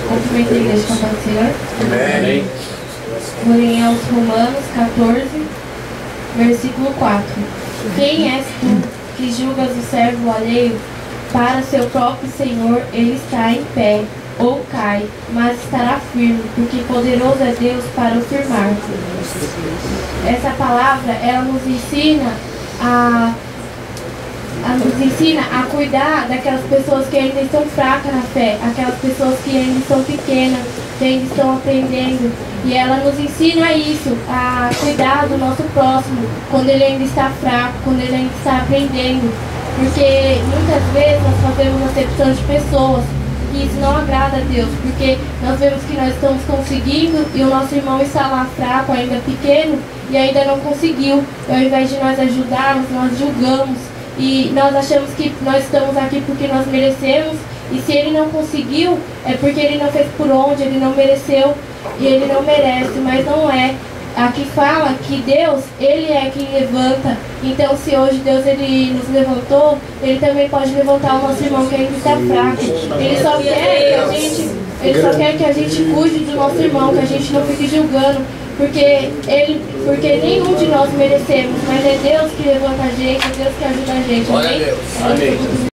Cumprimento a igreja com a paz do Senhor. Amém. Porém, aos Romanos 14, versículo 4. Quem és tu que julgas o servo alheio? Para seu próprio Senhor ele está em pé, ou cai, mas estará firme, porque poderoso é Deus para o firmar. Essa palavra, ela nos ensina a cuidar daquelas pessoas que ainda estão fracas na fé, aquelas pessoas que ainda estão pequenas, que ainda estão aprendendo. E ela nos ensina isso, a cuidar do nosso próximo, quando ele ainda está fraco, quando ele ainda está aprendendo. Porque muitas vezes nós fazemos acepção de pessoas, e isso não agrada a Deus, porque nós vemos que nós estamos conseguindo e o nosso irmão está lá fraco, ainda pequeno, e ainda não conseguiu. E ao invés de nós ajudarmos, nós julgamos. E nós achamos que nós estamos aqui porque nós merecemos, e se ele não conseguiu, é porque ele não fez por onde, ele não mereceu, e ele não merece, mas não é. Aqui fala que Deus, ele é quem levanta. Então se hoje Deus ele nos levantou, ele também pode levantar o nosso irmão que ainda está fraco. Ele só quer que a gente cuide do nosso irmão, que a gente não fique julgando. Porque nenhum de nós merecemos, mas é Deus que levanta a gente, é Deus que ajuda a gente. Glória a Deus. Amém.